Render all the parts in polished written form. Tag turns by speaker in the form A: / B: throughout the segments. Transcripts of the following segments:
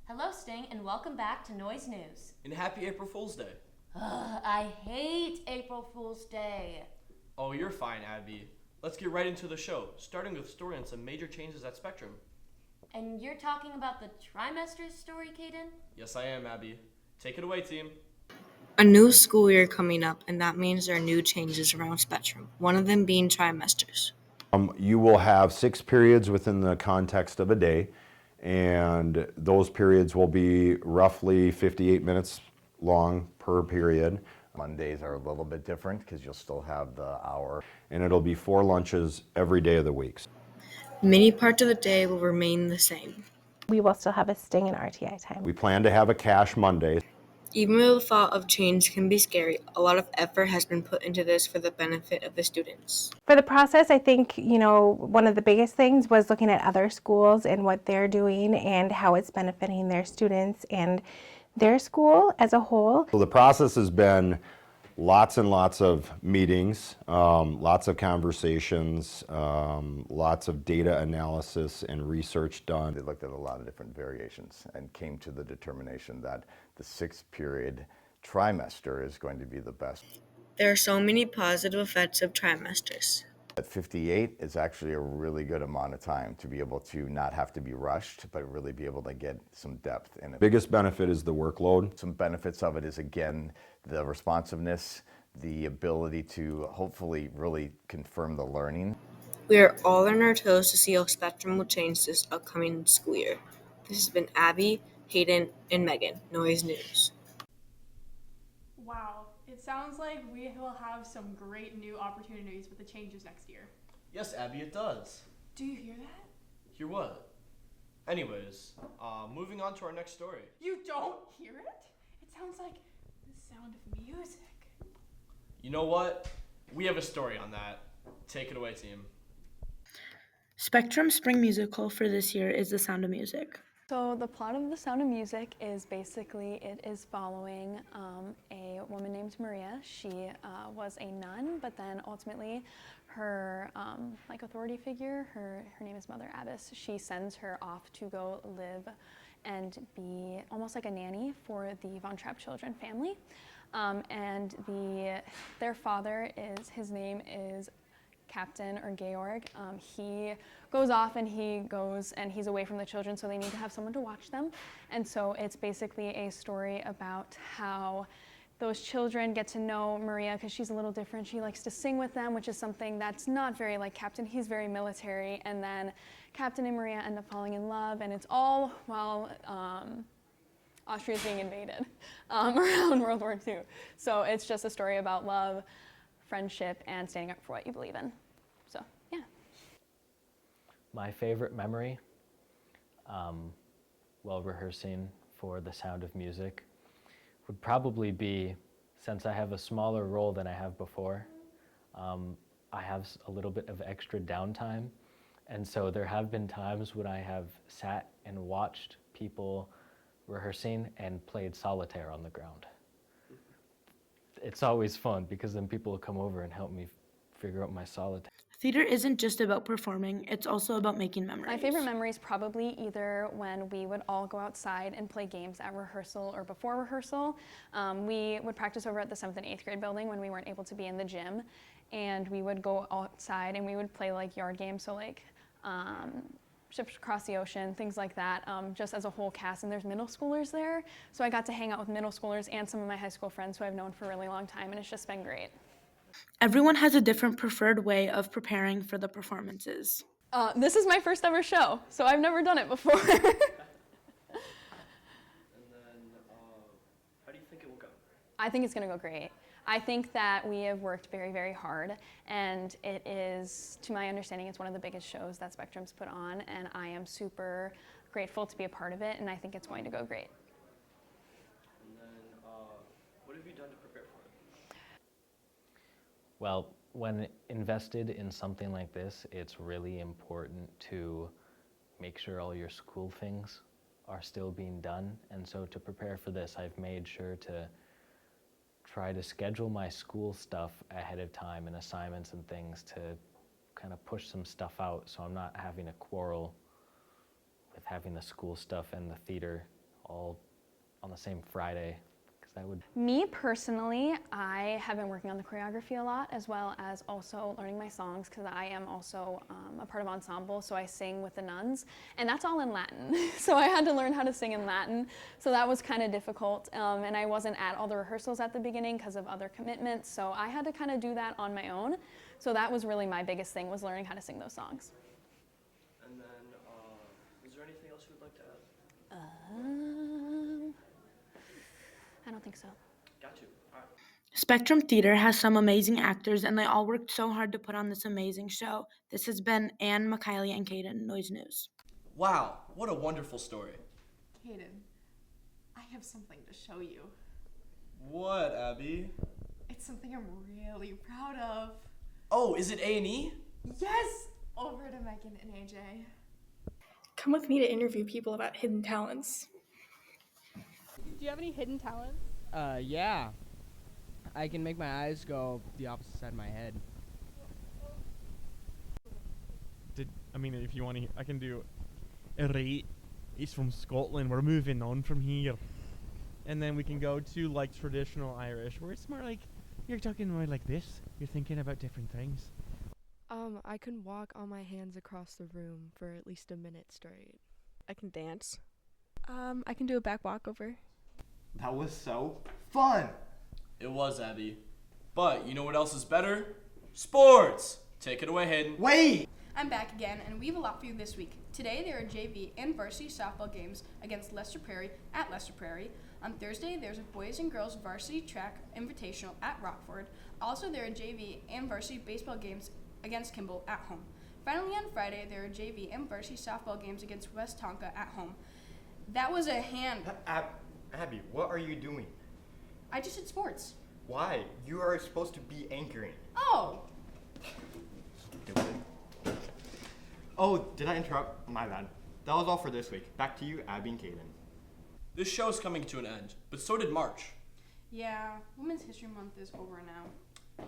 A: Hello, Sting, and welcome back to Noise News.
B: And happy April Fool's Day.
A: Ugh, I hate April Fool's Day.
B: Oh, you're fine, Abby. Let's get right into the show, starting with a story on some major changes at Spectrum.
A: And you're talking about the trimester story, Caden?
B: Yes, I am, Abby. Take it away, team.
C: A new school year coming up, and that means there are new changes around Spectrum, one of them being trimesters.
D: You will have 6 periods within the context of a day, and those periods will be roughly 58 minutes long per period.
E: Mondays are a little bit different because you'll still have the hour.
D: And it'll be 4 lunches every day of the week.
C: Many parts of the day will remain the same.
F: We will still have a Sting and RTI time.
D: We plan to have a cash Monday.
C: Even though the thought of change can be scary, a lot of effort has been put into this for the benefit of the students.
F: For the process, I think, one of the biggest things was looking at other schools and what they're doing and how it's benefiting their students and their school as a whole.
D: So the process has been lots and lots of meetings, lots of conversations, lots of data analysis and research done.
E: They looked at a lot of different variations and came to the determination that the 6-period trimester is going to be the best.
C: There are so many positive effects of trimesters.
E: At 58 is actually a really good amount of time to be able to not have to be rushed, but really be able to get some depth in it.
D: Biggest benefit is the workload.
E: Some benefits of it is, again, the responsiveness, the ability to hopefully really confirm the learning.
C: We are all on our toes to see how Spectrum will change this upcoming school year. This has been Abby, Hayden, and Megan, Noise News.
G: Wow, it sounds like we will have some great new opportunities with the changes next year.
B: Yes, Abby, it does.
G: Do you hear that?
B: Hear what? Anyways, moving on to our next story.
G: You don't hear it? It sounds like the sound of music.
B: You know what? We have a story on that. Take it away, team.
H: Spectrum's spring musical for this year is The Sound of Music.
I: So the plot of The Sound of Music is basically, it is following a woman named Maria. She was a nun, but then ultimately her authority figure, her name is Mother Abbess, she sends her off to go live and be almost like a nanny for the Von Trapp children family. And their father his name is Captain or Georg. He goes off and he's away from the children, so they need to have someone to watch them. And so it's basically a story about how those children get to know Maria because she's a little different. She likes to sing with them, which is something that's not very like Captain. He's very military. And then Captain and Maria end up falling in love, and it's all while Austria is being invaded around World War II. So it's just a story about love, friendship, and standing up for what you believe in. So, yeah.
J: My favorite memory, while rehearsing for The Sound of Music, would probably be, since I have a smaller role than I have before, I have a little bit of extra downtime. And so there have been times when I have sat and watched people rehearsing and played solitaire on the ground. It's always fun because then people will come over and help me figure out my solitaire.
H: Theater isn't just about performing, it's also about making memories.
I: My favorite memory is probably either when we would all go outside and play games at rehearsal or before rehearsal. We would practice over at the 7th and 8th grade building when we weren't able to be in the gym. And we would go outside and we would play like yard games, so like ships across the ocean, things like that, just as a whole cast. And there's middle schoolers there, so I got to hang out with middle schoolers and some of my high school friends who I've known for a really long time, and it's just been great.
H: Everyone has a different preferred way of preparing for the performances.
I: This is my first ever show, so I've never done it before.
B: And then, how do you think it will go?
I: I think it's going to go great. I think that we have worked very, very hard, and it is, to my understanding, it's one of the biggest shows that Spectrum's put on, and I am super grateful to be a part of it, and I think it's going to go great.
B: And then, what have you done to prepare for it?
J: Well, when invested in something like this, it's really important to make sure all your school things are still being done. And so to prepare for this, I've made sure to try to schedule my school stuff ahead of time and assignments and things to kind of push some stuff out so I'm not having a quarrel with having the school stuff and the theater all on the same Friday, because that would.
I: Me personally, I have been working on the choreography a lot, as well as also learning my songs, because I am also a part of ensemble, so I sing with the nuns, and that's all in Latin. So I had to learn how to sing in Latin, so that was kind of difficult, and I wasn't at all the rehearsals at the beginning because of other commitments, so I had to kind of do that on my own. So that was really my biggest thing, was learning how to sing those songs.
B: And then, is there anything else you would like to add?
I: I don't think so.
B: Got you. All right.
H: Spectrum Theater has some amazing actors, and they all worked so hard to put on this amazing show. This has been Anne, Mikhaili, and Kaden, Noise News.
B: Wow, what a wonderful story.
G: Kaden, I have something to show you.
B: What, Abby?
G: It's something I'm really proud of.
B: Oh, is it A&E?
G: Yes! Over to Megan and AJ.
K: Come with me to interview people about hidden talents.
G: Do you have any hidden talents?
L: Yeah. I can make my eyes go the opposite side of my head.
M: If you want to, I can do. Right, he's from Scotland. We're moving on from here, and then we can go to like traditional Irish, where it's more like you're talking more like this. You're thinking about different things.
N: I can walk on my hands across the room for at least a minute straight.
K: I can dance. I can do a back walkover.
O: That was so fun!
B: It was, Abby. But you know what else is better? Sports! Take it away, Hayden.
O: Wait!
P: I'm back again, and we have a lot for you this week. Today, there are JV and varsity softball games against Lester Prairie at Lester Prairie. On Thursday, there's a boys and girls varsity track invitational at Rockford. Also, there are JV and varsity baseball games against Kimball at home. Finally, on Friday, there are JV and varsity softball games against West Tonka at home. That was a hand.
O: Abby, what are you doing?
P: I just did sports.
O: Why? You are supposed to be anchoring.
P: Oh!
O: Oh, did I interrupt? My bad. That was all for this week. Back to you, Abby and Kaden.
B: This show is coming to an end, but so did March.
P: Yeah, Women's History Month is over now.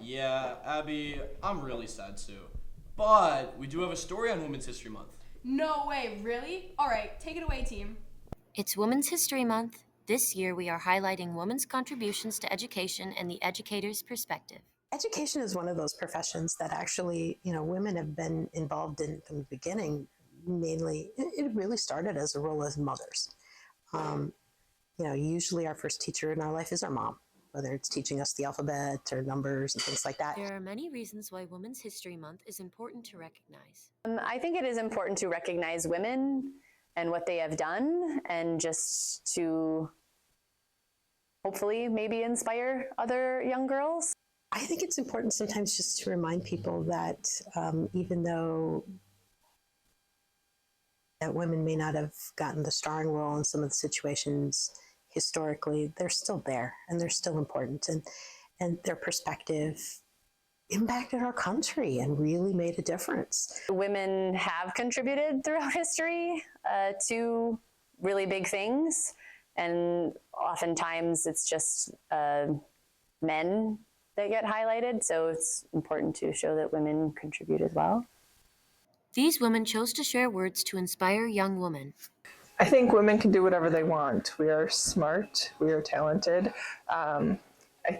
B: Yeah, Abby, I'm really sad too. But we do have a story on Women's History Month.
P: No way, really? All right, take it away, team.
A: It's Women's History Month. This year, we are highlighting women's contributions to education and the educator's perspective.
Q: Education is one of those professions that actually, women have been involved in from the beginning. Mainly, it really started as a role as mothers. Usually our first teacher in our life is our mom, whether it's teaching us the alphabet or numbers and things like that.
A: There are many reasons why Women's History Month is important to recognize.
R: I think it is important to recognize women and what they have done, and just to hopefully maybe inspire other young girls.
Q: I think it's important sometimes just to remind people that even though that women may not have gotten the starring role in some of the situations historically, they're still there and they're still important, and their perspective impacted our country and really made a difference.
R: Women have contributed throughout history to really big things, and oftentimes it's just men that get highlighted, so it's important to show that women contribute as well.
A: These women chose to share words to inspire young women.
S: I think women can do whatever they want. We are smart, we are talented. I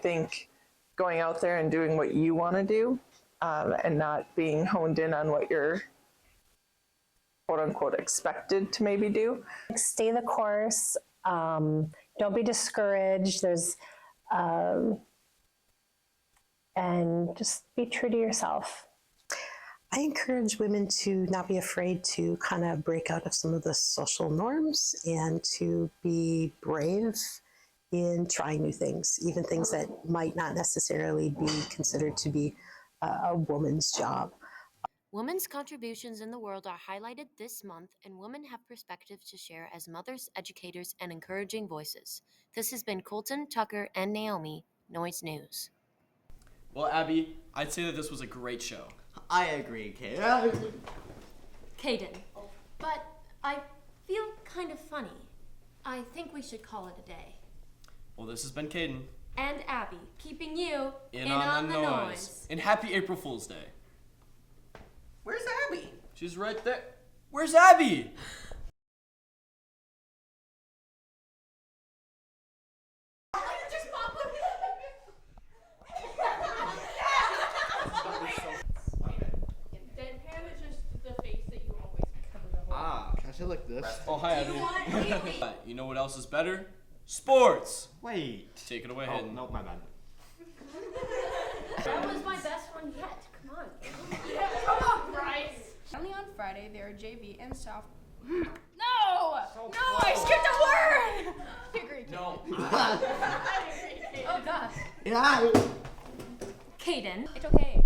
S: think going out there and doing what you want to do, and not being honed in on what you're quote unquote expected to maybe do.
T: Stay the course, don't be discouraged. And just be true to yourself.
Q: I encourage women to not be afraid to kind of break out of some of the social norms and to be brave in trying new things, even things that might not necessarily be considered to be a woman's job.
A: Women's contributions in the world are highlighted this month, and women have perspectives to share as mothers, educators, and encouraging voices. This has been Colton, Tucker, and Naomi, Noise News.
B: Well, Abby, I'd say that this was a great show.
O: I agree, Kaden.
A: Kaden, but I feel kind of funny. I think we should call it a day.
B: Well, this has been Kaden.
A: And Abby, keeping you
B: in on the noise. And happy April Fool's Day.
O: Where's Abby?
B: She's right there. Where's Abby?
O: Shit like this.
B: Oh, hi, Abby. You know what else is better? Sports.
O: Wait.
B: Take it away,
O: Oh,
B: Hayden.
O: no, my bad.
A: That was my best one yet. Come on.
P: Come on, Bryce. Finally on Friday, there are JV and South. No! No, I skipped a word! I agree.
B: No.
A: Oh gosh.
O: Yeah.
A: Caden.
P: It's okay.